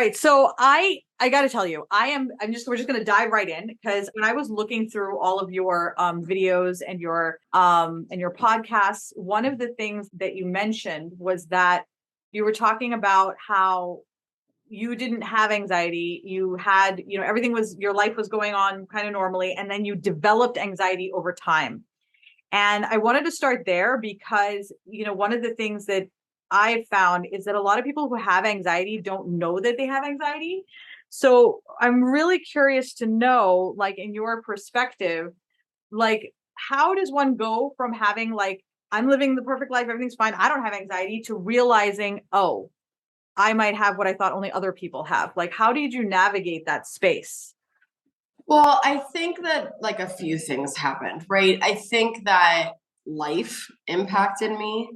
right. So I got to tell you, we're just going to dive right in because when I was looking through all of your videos and your podcasts, one of the things that you mentioned was that you were talking about how you didn't have anxiety. You had, your life was going on kind of normally, and then you developed anxiety over time. And I wanted to start there because, one of the things that I found is that a lot of people who have anxiety don't know that they have anxiety. So I'm really curious to know, like, in your perspective, like, how does one go from having, like, I'm living the perfect life, everything's fine, I don't have anxiety, to realizing, oh, I might have what I thought only other people have? Like, how did you navigate that space? Well, I think that like a few things happened, right? I think that life impacted me.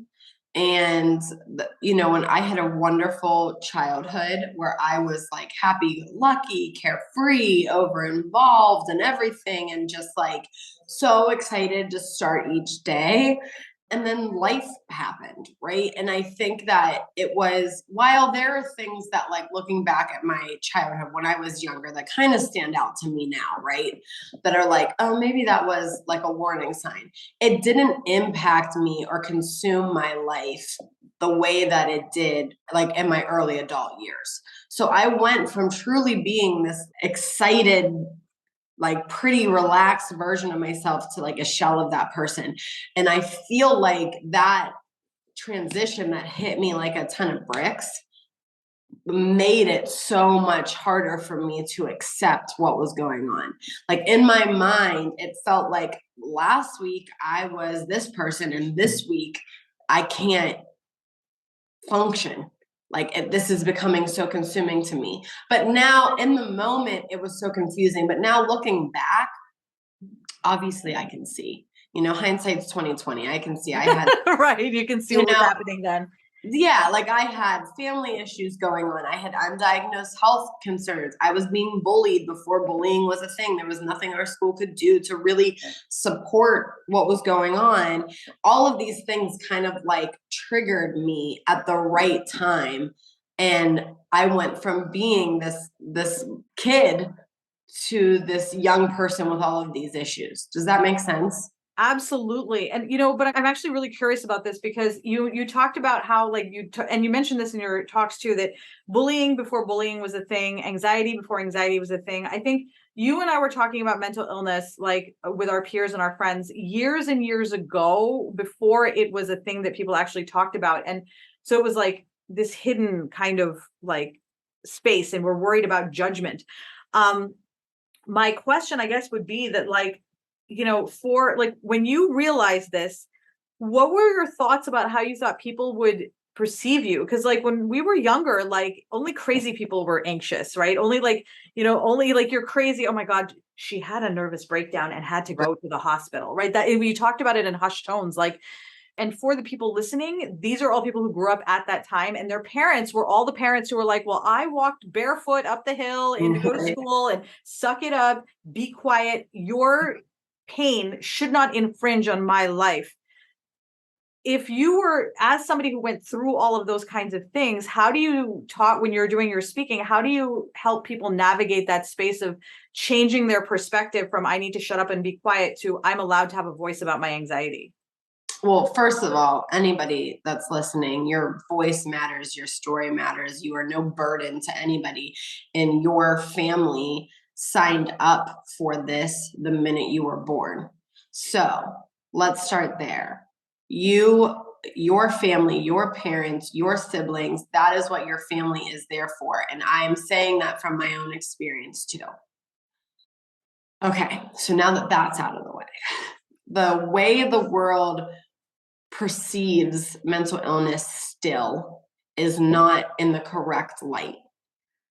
And, when I had a wonderful childhood where I was like happy, lucky, carefree, over involved and everything, and just like so excited to start each day. And then life happened, right? And I think that it was, while there are things that, like, looking back at my childhood when I was younger, that kind of stand out to me now, right? That are like, oh, maybe that was like a warning sign. It didn't impact me or consume my life the way that it did, like, in my early adult years. So I went from truly being this excited, like, pretty relaxed version of myself to like a shell of that person. And I feel like that transition that hit me like a ton of bricks made it so much harder for me to accept what was going on. Like, in my mind, it felt like last week I was this person, and this week I can't function. Like, this is becoming so consuming to me. But now, in the moment, it was so confusing. But now, looking back, obviously I can see. Hindsight's 2020. I can see I had Right. You can see what was happening then. Yeah, like, I had family issues going on. I had undiagnosed health concerns. I was being bullied before bullying was a thing. There was nothing our school could do to really support what was going on. All of these things kind of like triggered me at the right time. And I went from being this kid to this young person with all of these issues. Does that make sense? Absolutely. And, but I'm actually really curious about this because you talked about how, like, and you mentioned this in your talks too, that bullying before bullying was a thing, anxiety before anxiety was a thing. I think you and I were talking about mental illness, like, with our peers and our friends years and years ago, before it was a thing that people actually talked about. And so it was like this hidden kind of like space, and we're worried about judgment. My question, I guess, would be that, like, for, like, when you realized this, what were your thoughts about how you thought people would perceive you? Because, like, when we were younger, like, only crazy people were anxious, right? Only, like, only like, you're crazy. Oh my God, she had a nervous breakdown and had to Right. go to the hospital, right? That we talked about it in hushed tones, like. And for the people listening, these are all people who grew up at that time, and their parents were all the parents who were like, well, I walked barefoot up the hill and to go to Right. school, and suck it up, be quiet. Your pain should not infringe on my life. If you were, as somebody who went through all of those kinds of things, how do you talk when you're doing your speaking? How do you help people navigate that space of changing their perspective from I need to shut up and be quiet to I'm allowed to have a voice about my anxiety? Well, first of all, anybody that's listening, your voice matters, your story matters. You are no burden to anybody. And your family signed up for this the minute you were born. So let's start there. Your family, your parents, your siblings, that is what your family is there for. And I'm saying that from my own experience too. Okay, so now that that's out of the way the world perceives mental illness still is not in the correct light.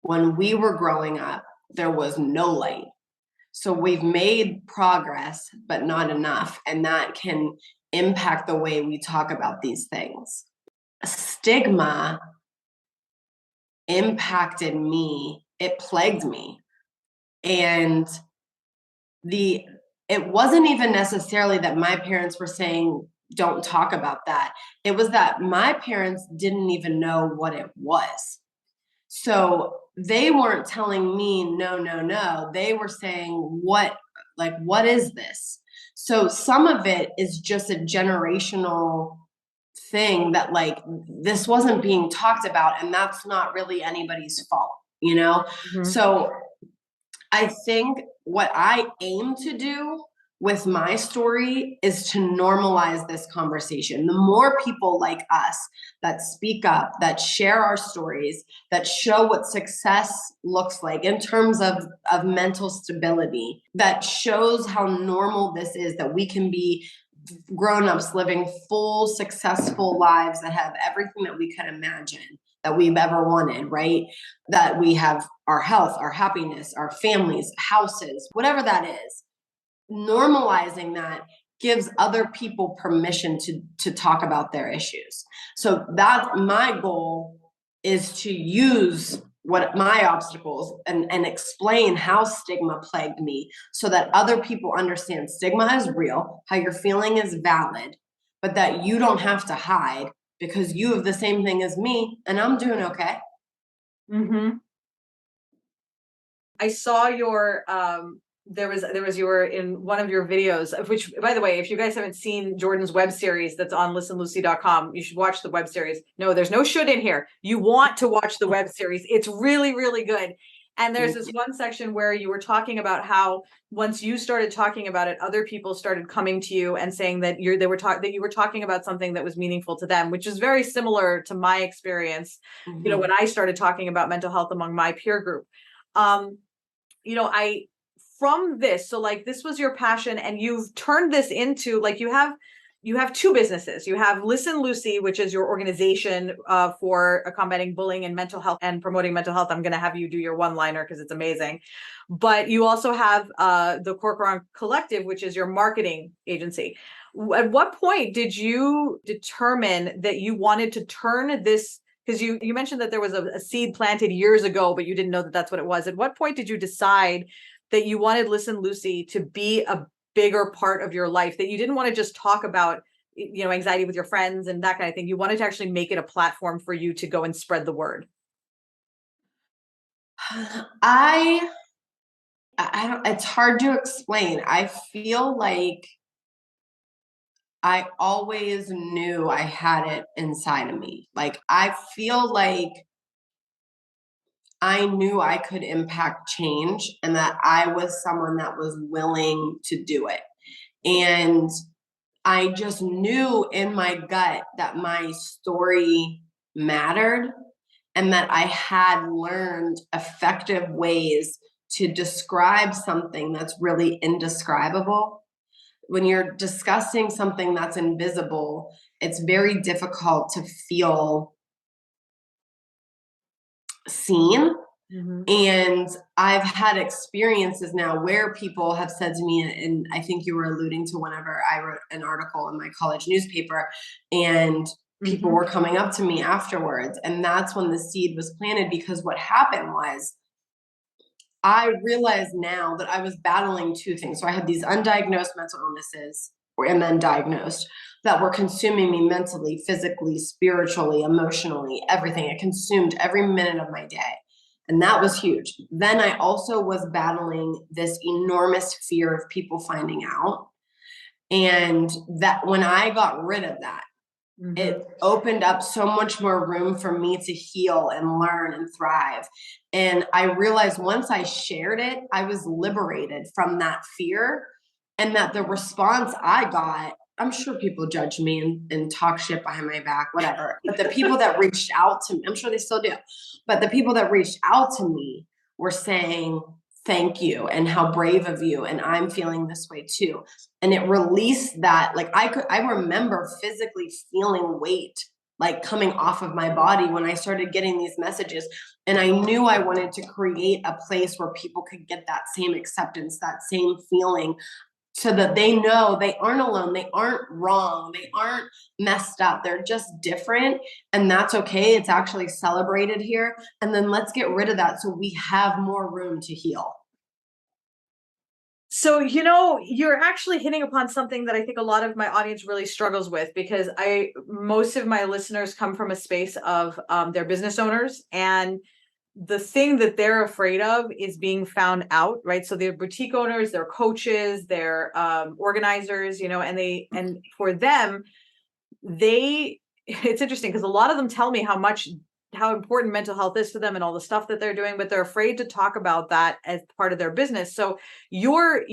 When we were growing up, there was no light. So we've made progress, but not enough. And that can impact the way we talk about these things. Stigma impacted me, it plagued me. And it wasn't even necessarily that my parents were saying, don't talk about that. It was that my parents didn't even know what it was. So they weren't telling me no, no, no. They were saying, what is this? So some of it is just a generational thing that like this wasn't being talked about, and that's not really anybody's fault, you know? Mhm. So I think what I aim to do with my story is to normalize this conversation. The more people like us that speak up, that share our stories, that show what success looks like in terms of mental stability, that shows how normal this is, that we can be grown-ups living full, successful lives that have everything that we could imagine that we've ever wanted, right? That we have our health, our happiness, our families, houses, whatever that is. Normalizing that gives other people permission to talk about their issues. So that's my goal, is to use what my obstacles and explain how stigma plagued me so that other people understand stigma is real, how you're feeling is valid, but that you don't have to hide because you have the same thing as me and I'm doing okay. Mm-hmm. I saw your there was you were in one of your videos, of which, by the way, if you guys haven't seen Jordan's web series that's on listenlucy.com, you should watch the web series. No, there's no should in here. You want to watch the web series. It's really, really good. And there's this one section where you were talking about how once you started talking about it, other people started coming to you and saying that you were talking about something that was meaningful to them, which is very similar to my experience, Mm-hmm. when I started talking about mental health among my peer group. I from this, so like this was your passion, and you've turned this into, like, you have two businesses. You have Listen Lucy, which is your organization for combating bullying and mental health and promoting mental health. I'm going to have you do your one-liner because it's amazing. But you also have the Corcoran Collective, which is your marketing agency. At what point did you determine that you wanted to turn this? Because you mentioned that there was a seed planted years ago, but you didn't know that that's what it was. At what point did you decide that you wanted Listen Lucy to be a bigger part of your life, that you didn't want to just talk about, anxiety with your friends and that kind of thing? You wanted to actually make it a platform for you to go and spread the word. I I don't, it's hard to explain. I feel like I always knew I had it inside of me. Like, I feel like I knew I could impact change and that I was someone that was willing to do it. And I just knew in my gut that my story mattered and that I had learned effective ways to describe something that's really indescribable. When you're discussing something that's invisible, it's very difficult to feel seen. Mm-hmm. And I've had experiences now where people have said to me, and I think you were alluding to whenever I wrote an article in my college newspaper, and people Mm-hmm. were coming up to me afterwards. And that's when the seed was planted, because what happened was I realize now that I was battling two things. So I had these undiagnosed mental illnesses, and then diagnosed, that were consuming me mentally, physically, spiritually, emotionally, everything. It consumed every minute of my day. And that was huge. Then I also was battling this enormous fear of people finding out. And that when I got rid of that, Mm-hmm. it opened up so much more room for me to heal and learn and thrive. And I realized once I shared it, I was liberated from that fear. And that the response I got, I'm sure people judge me and talk shit behind my back, whatever. But the people that reached out to me, I'm sure they still do, but the people that reached out to me were saying, thank you, and how brave of you, and I'm feeling this way too. And it released that, like, I remember physically feeling weight like coming off of my body when I started getting these messages. And I knew I wanted to create a place where people could get that same acceptance, that same feeling, so that they know they aren't alone, they aren't wrong, they aren't messed up, they're just different. And that's okay. It's actually celebrated here. And then let's get rid of that so we have more room to heal. So, you're actually hitting upon something that I think a lot of my audience really struggles with, because most of my listeners come from a space of they're business owners, and the thing that they're afraid of is being found out, right? So they're boutique owners, they're coaches, they're organizers, and for them, it's interesting because a lot of them tell me how important mental health is to them and all the stuff that they're doing, but they're afraid to talk about that as part of their business. So you're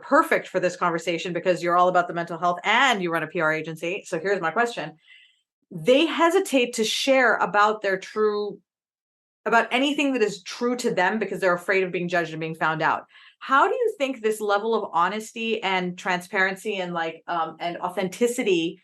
perfect for this conversation because you're all about the mental health and you run a PR agency. So here's my question. They hesitate to share about anything that is true to them because they're afraid of being judged and being found out. How do you think this level of honesty and transparency and and authenticity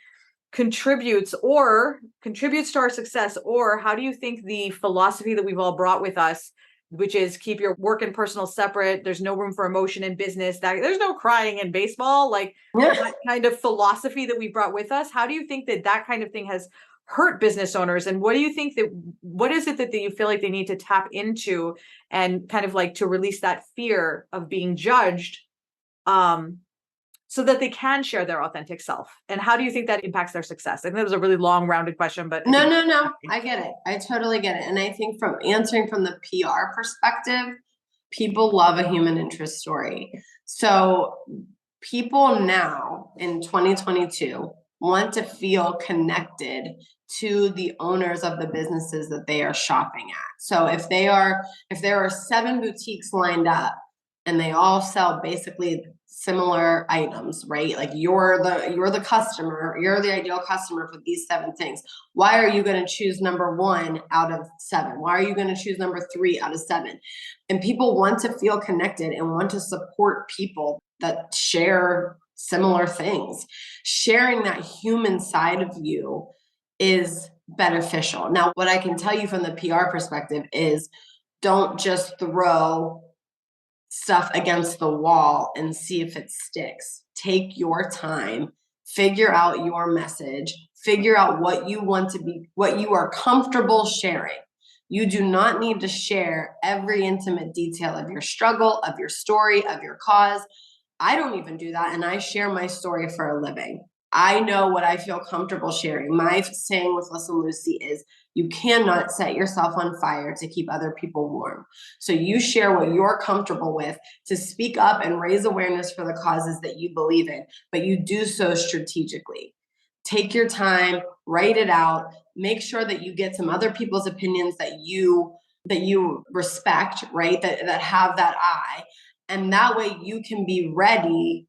contributes to our success? Or how do you think the philosophy that we've all brought with us, which is keep your work and personal separate, there's no room for emotion in business, that there's no crying in baseball, that kind of philosophy that we brought with us, how do you think that kind of thing has hurt business owners? And what is it that you feel like they need to tap into and kind of to release that fear of being judged, so that they can share their authentic self? And how do you think that impacts their success? I think that was a really long rounded question, but no. I get it. I totally get it. And I think from answering from the PR perspective, people love a human interest story. So people now in 2022 want to feel connected to the owners of the businesses that they are shopping at. So if there are 7 boutiques lined up and they all sell basically similar items, right? Like you're the customer, you're the ideal customer for these 7 things. Why are you going to choose number 1 out of 7? Why are you going to choose number 3 out of 7? And people want to feel connected and want to support people that share similar things. Sharing that human side of you is beneficial. Now, what I can tell you from the PR perspective is don't just throw stuff against the wall and see if it sticks. Take your time, figure out your message, figure out what you want to be, what you are comfortable sharing. You do not need to share every intimate detail of your struggle, of your story, of your cause. I don't even do that. And I share my story for a living. I know what I feel comfortable sharing. My saying with Listen Lucy is you cannot set yourself on fire to keep other people warm. So you share what you're comfortable with to speak up and raise awareness for the causes that you believe in, but you do so strategically. Take your time, write it out, make sure that you get some other people's opinions that you respect, right? That have that eye. And that way you can be ready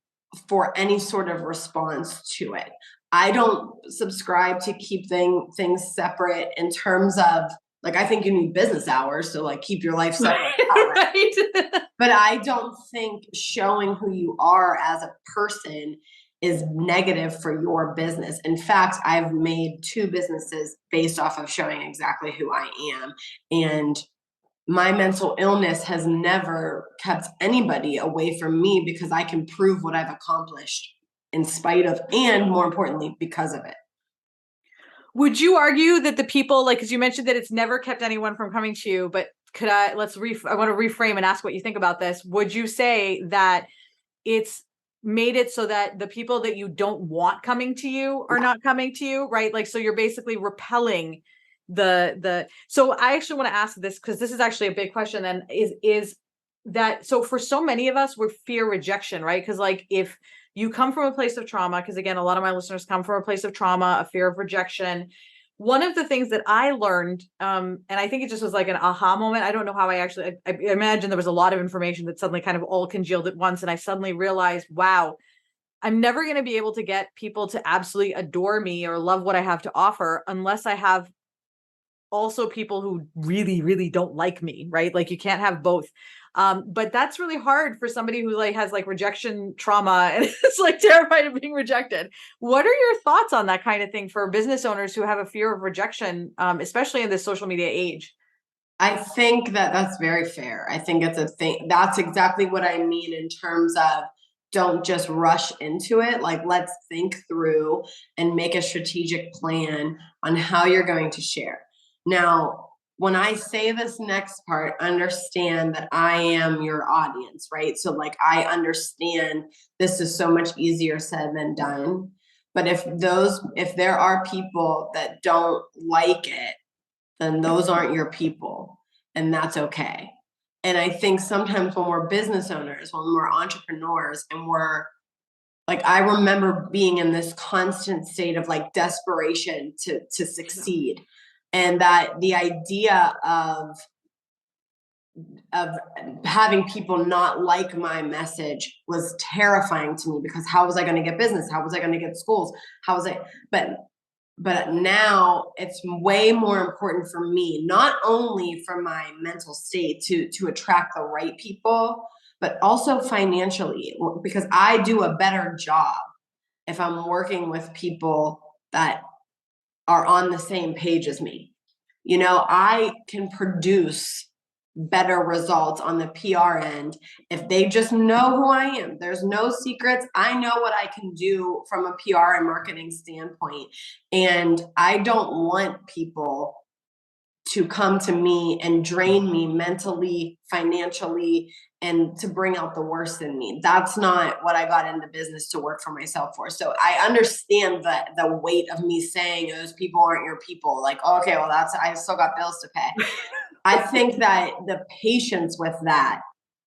for any sort of response to it. I don't subscribe to keep things separate in terms of I think you need business hours, so keep your life separate. Right. But I don't think showing who you are as a person is negative for your business. In fact, I've made 2 businesses based off of showing exactly who I am. And my mental illness has never kept anybody away from me because I can prove what I've accomplished in spite of, and more importantly, because of it. Would you argue that the people, because you mentioned that it's never kept anyone from coming to you, but I want to reframe and ask what you think about this. Would you say that it's made it so that the people that you don't want coming to you are not coming to you, right? So you're basically repelling so I actually want to ask this because this is actually a big question then is that, so for so many of us, we fear rejection, right? Because if you come from a place of trauma, because again, a lot of my listeners come from a place of trauma, a fear of rejection. One of the things that I learned, and I think it just was like an aha moment. I don't know how I imagine there was a lot of information that suddenly kind of all congealed at once. And I suddenly realized, wow, I'm never going to be able to get people to absolutely adore me or love what I have to offer unless I have also people who really, really don't like me, right? You can't have both. But that's really hard for somebody who has rejection trauma and is terrified of being rejected. What are your thoughts on that kind of thing for business owners who have a fear of rejection, especially in this social media age? I think that's very fair. I think it's a thing. That's exactly what I mean in terms of don't just rush into it. Let's think through and make a strategic plan on how you're going to share. Now, when I say this next part, understand that I am your audience, right? So I understand this is so much easier said than done. But if there are people that don't like it, then those aren't your people. and that's okay. And I think sometimes when we're business owners, when we're entrepreneurs, and we're like, I remember being in this constant state of like desperation to succeed. And that the idea of having people not like my message was terrifying to me, because how was I going to get business? How was I going to get schools? How was I? But now it's way more important for me, not only for my mental state to attract the right people, but also financially, because I do a better job if I'm working with people that are on the same page as me. You know, I can produce better results on the PR end if they just know who I am. There's no secrets. I know what I can do from a PR and marketing standpoint. And I don't want people to come to me and drain me mentally, financially, and to bring out the worst in me. That's not what I got into business to work for myself for. So I understand the weight of me saying those people aren't your people. Like, okay, well, I still got bills to pay. I think that the patience with that,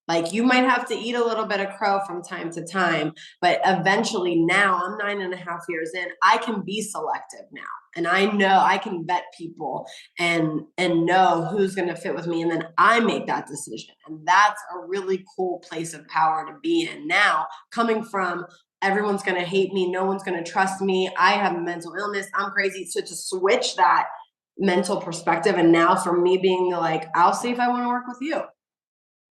like, you might have to eat a little bit of crow from time to time, but eventually, now I'm 9.5 years in, I can be selective now. And I know I can vet people and know who's going to fit with me. And then I make that decision. And that's a really cool place of power to be in now, coming from everyone's going to hate me. No one's going to trust me. I have mental illness. I'm crazy. So to switch that mental perspective, and now for me being like, I'll see if I want to work with you.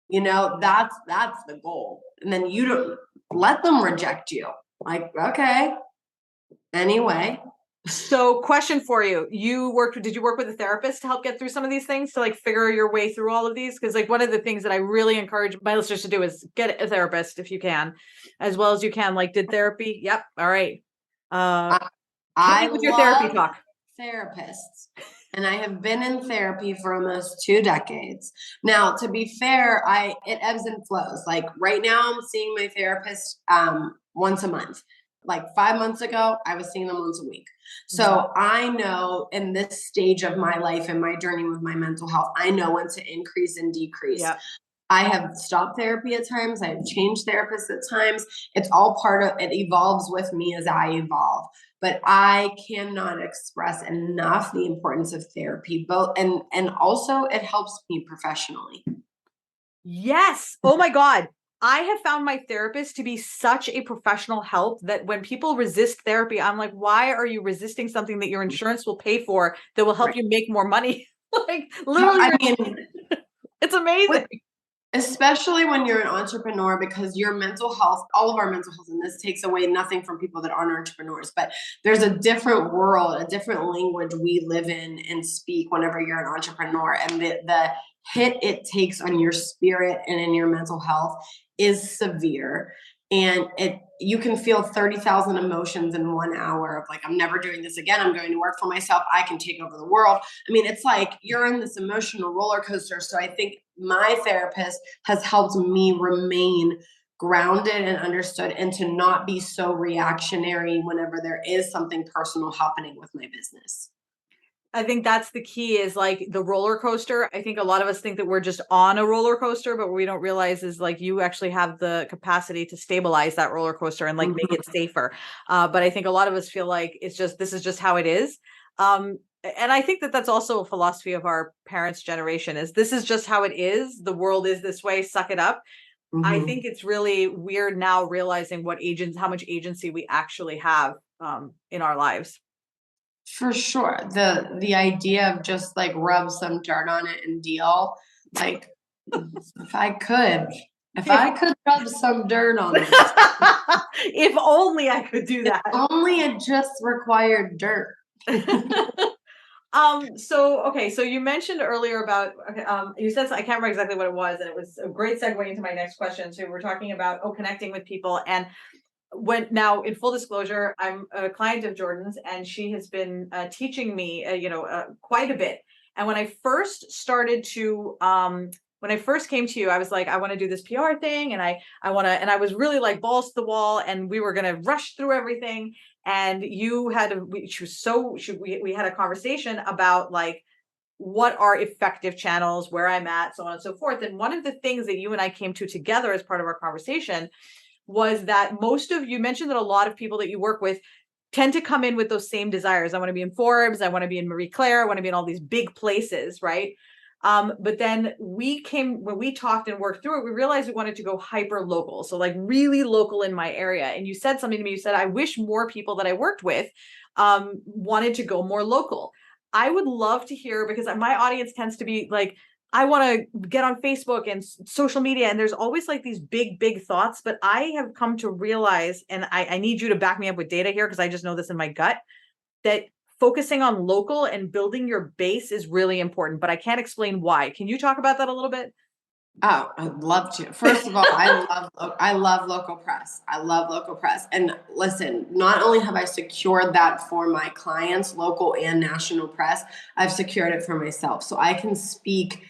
You know, that's the goal. And then you don't let them reject you. Like, okay, anyway. So question for you. Did you work with a therapist to help get through some of these things, to like figure your way through all of these? Because like one of the things that I really encourage my listeners to do is get a therapist if you can, as well as you can. Like, did therapy? Yep. All right. I With your therapy talk. Therapists. And I have been in therapy for almost 2 decades. Now, to be fair, it ebbs and flows. Like right now, I'm seeing my therapist once a month. Like 5 months ago, I was seeing them once a week. So I know in this stage of my life and my journey with my mental health, I know when to increase and decrease. Yep. I have stopped therapy at times. I have changed therapists at times. It's all part of it, evolves with me as I evolve. But I cannot express enough the importance of therapy, both and also it helps me professionally. Yes. Oh my God. I have found my therapist to be such a professional help that when people resist therapy, I'm like, why are you resisting something that your insurance will pay for that will help you make more money? Like literally, I mean, it's amazing. Especially when you're an entrepreneur, because your mental health, all of our mental health, and this takes away nothing from people that aren't entrepreneurs, but there's a different world, a different language we live in and speak whenever you're an entrepreneur. And the hit it takes on your spirit and in your mental health is severe. And you can feel 30,000 emotions in 1 hour of like, I'm never doing this again. I'm going to work for myself. I can take over the world. I mean, it's like you're in this emotional roller coaster. So I think my therapist has helped me remain grounded and understood, and to not be so reactionary whenever there is something personal happening with my business. I think that's the key, is like the roller coaster. I think a lot of us think that we're just on a roller coaster, but what we don't realize is like you actually have the capacity to stabilize that roller coaster and like make it safer. But I think a lot of us feel like this is just how it is. And I think that that's also a philosophy of our parents' generation, is this is just how it is. The world is this way. Suck it up. I think it's really weird now realizing how much agency we actually have in our lives. For sure. The idea of just like rub some dirt on it and deal. Like, if I could rub some dirt on this. If only I could do that. If only it just required dirt. So you mentioned earlier about you said, I can't remember exactly what it was, and it was a great segue into my next question. So we're talking about connecting with people. And now, in full disclosure, I'm a client of Jordan's, and she has been teaching me quite a bit. And when I first started to when I first came to you, I was like, I want to do this PR thing, and I want to, and I was really like balls to the wall, and we were going to rush through everything. And you had we had a conversation about like what are effective channels, where I'm at, so on and so forth. And one of the things that you and I came to together as part of our conversation was that most of you mentioned that a lot of people that you work with tend to come in with those same desires. I want to be in Forbes, I want to be in Marie Claire, I want to be in all these big places, right? But then when we talked and worked through it, we realized we wanted to go hyper local. So like really local in my area. And you said something to me, you said, I wish more people that I worked with wanted to go more local. I would love to hear, because my audience tends to be like, I want to get on Facebook and social media, and there's always like these big thoughts, but I have come to realize, and I need you to back me up with data here, because I just know this in my gut, that focusing on local and building your base is really important, but I can't explain why. Can you talk about that a little bit? Oh, I'd love to. First of all, I love local press. I love local press. And listen, not only have I secured that for my clients, local and national press, I've secured it for myself. So I can speak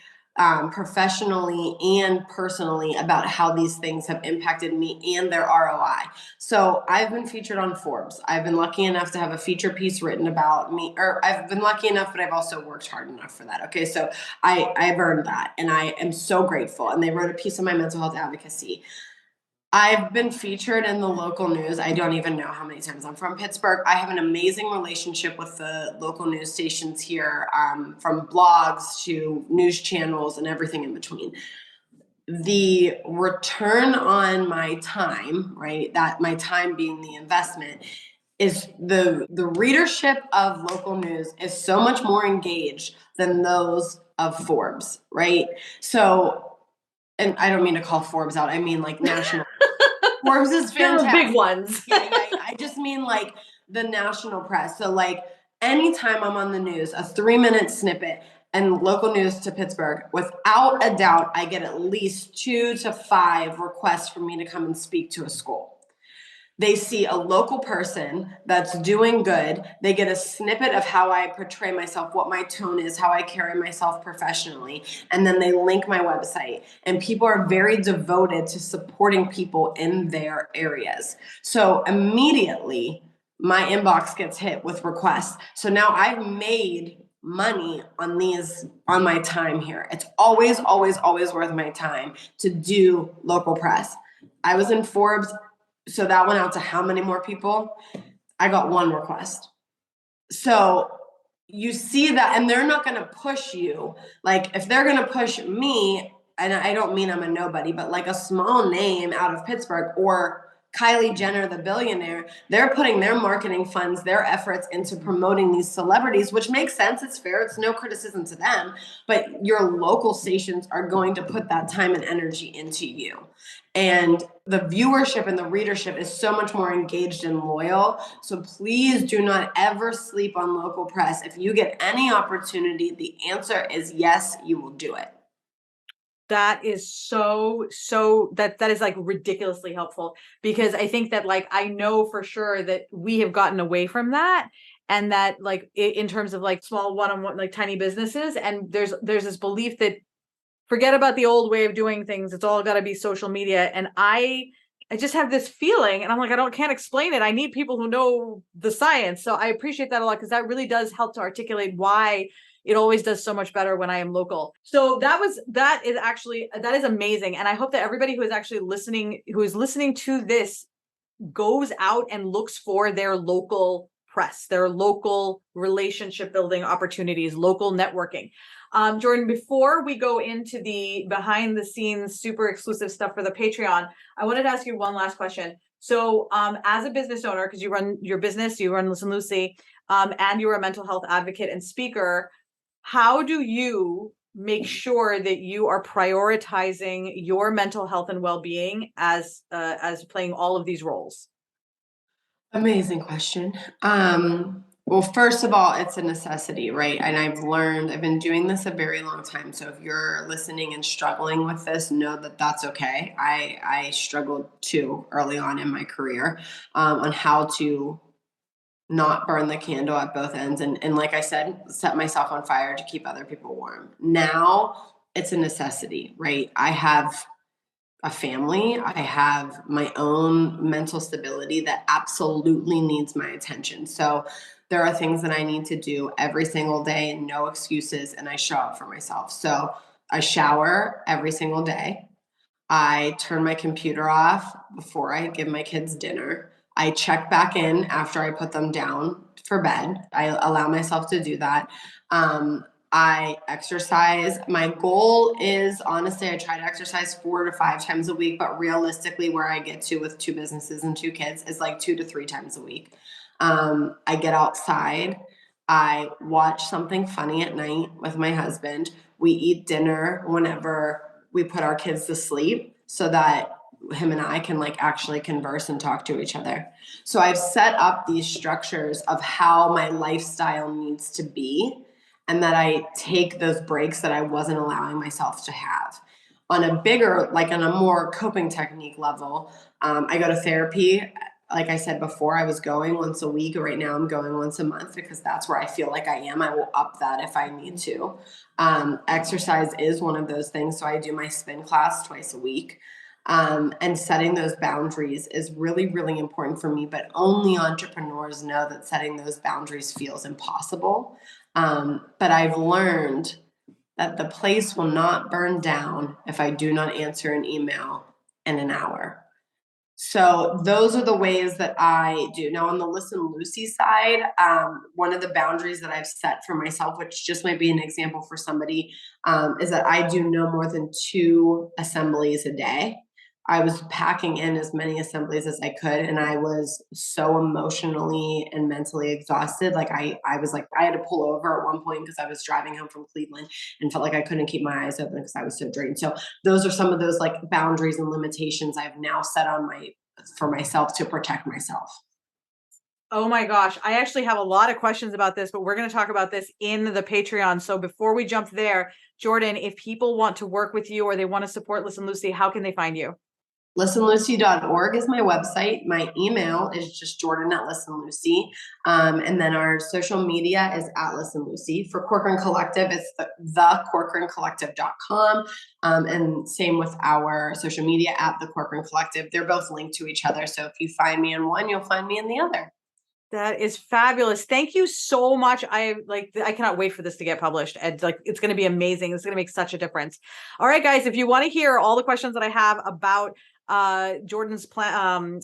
professionally and personally about how these things have impacted me and their ROI. So I've been featured on Forbes. I've been lucky enough to have a feature piece written about me, or I've been lucky enough, but I've also worked hard enough for that. Okay. So I've earned that, and I am so grateful. And they wrote a piece on my mental health advocacy. I've been featured in the local news. I don't even know how many times. I'm from Pittsburgh. I have an amazing relationship with the local news stations here, from blogs to news channels and everything in between. The return on my time, right? That my time being the investment, is the readership of local news is so much more engaged than those of Forbes, right? So, and I don't mean to call Forbes out. I mean like national. Forbes is fantastic. Big ones. Yeah, I just mean like the national press. So like anytime I'm on the news, a 3-minute snippet and local news to Pittsburgh, without a doubt, I get at least 2 to 5 requests for me to come and speak to a school. They see a local person that's doing good. They get a snippet of how I portray myself, what my tone is, how I carry myself professionally. And then they link my website. And people are very devoted to supporting people in their areas. So immediately my inbox gets hit with requests. So now I've made money on my time here. It's always worth my time to do local press. I was in Forbes. So that went out to how many more people? I got 1 request. So you see that, and they're not going to push you. Like if they're going to push me, and I don't mean I'm a nobody, but like a small name out of Pittsburgh or Kylie Jenner, the billionaire, they're putting their marketing funds, their efforts into promoting these celebrities, which makes sense. It's fair. It's no criticism to them, but your local stations are going to put that time and energy into you. And the viewership and the readership is so much more engaged and loyal. So please do not ever sleep on local press. If you get any opportunity, the answer is yes, you will do it. That is so that is like ridiculously helpful, because I think that like I know for sure that we have gotten away from that, and that like in terms of like small one-on-one like tiny businesses, and there's this belief that forget about the old way of doing things, it's all got to be social media. And I just have this feeling, and I'm like, can't explain it. I need people who know the science. So I appreciate that a lot, because that really does help to articulate why it always does so much better when I am local. So that is amazing. And I hope that everybody who is actually listening to this goes out and looks for their local press, their local relationship building opportunities, local networking. Jordan, before we go into the behind the scenes super exclusive stuff for the Patreon, I wanted to ask you one last question. So as a business owner, because you run your business, you run Listen Lucy, and you're a mental health advocate and speaker, how do you make sure that you are prioritizing your mental health and well-being as playing all of these roles? Amazing question. Well, first of all, it's a necessity, right? And I've been doing this a very long time. So if you're listening and struggling with this, know that that's okay. I struggled too early on in my career, on how to not burn the candle at both ends. And like I said, set myself on fire to keep other people warm. Now it's a necessity, right? I have a family. I have my own mental stability that absolutely needs my attention. So there are things that I need to do every single day, and no excuses, and I show up for myself. So I shower every single day. I turn my computer off before I give my kids dinner. I check back in after I put them down for bed. I allow myself to do that. I exercise. My goal is, honestly, I try to exercise 4 to 5 times a week, but realistically, where I get to with 2 businesses and 2 kids is like 2 to 3 times a week. I get outside. I watch something funny at night with my husband. We eat dinner whenever we put our kids to sleep so that him and I can like actually converse and talk to each other. So I've set up these structures of how my lifestyle needs to be, and that I take those breaks that I wasn't allowing myself to have. On a bigger, like on a more coping technique level, I go to therapy. Like I said before, I was going once a week. Right now, I'm going once a month because that's where I feel like I am. I will up that if I need to. Exercise is one of those things. So I do my spin class twice a week. And setting those boundaries is really, really important for me. But only entrepreneurs know that setting those boundaries feels impossible. But I've learned that the place will not burn down if I do not answer an email in an hour. So those are the ways that I do. Now, on the Listen Lucy side, one of the boundaries that I've set for myself, which just might be an example for somebody, is that I do no more than 2 assemblies a day. I was packing in as many assemblies as I could, and I was so emotionally and mentally exhausted. Like I was like, I had to pull over at one point because I was driving home from Cleveland and felt like I couldn't keep my eyes open because I was so drained. So those are some of those like boundaries and limitations I've now set on for myself to protect myself. Oh my gosh. I actually have a lot of questions about this, but we're going to talk about this in the Patreon. So before we jump there, Jordan, if people want to work with you or they want to support Listen Lucy, how can they find you? ListenLucy.org is my website. My email is just Jordan at Listen Lucy. And then our social media is at Listen Lucy. For Corcoran Collective, it's the CorcoranCollective.com. And same with our social media at the Corcoran Collective. They're both linked to each other. So if you find me in one, you'll find me in the other. That is fabulous. Thank you so much. I cannot wait for this to get published. And like, it's going to be amazing. It's going to make such a difference. All right, guys, if you want to hear all the questions that I have about Jordan's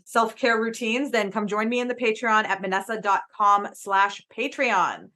self-care routines, then come join me in the Patreon at Manessa.com/Patreon.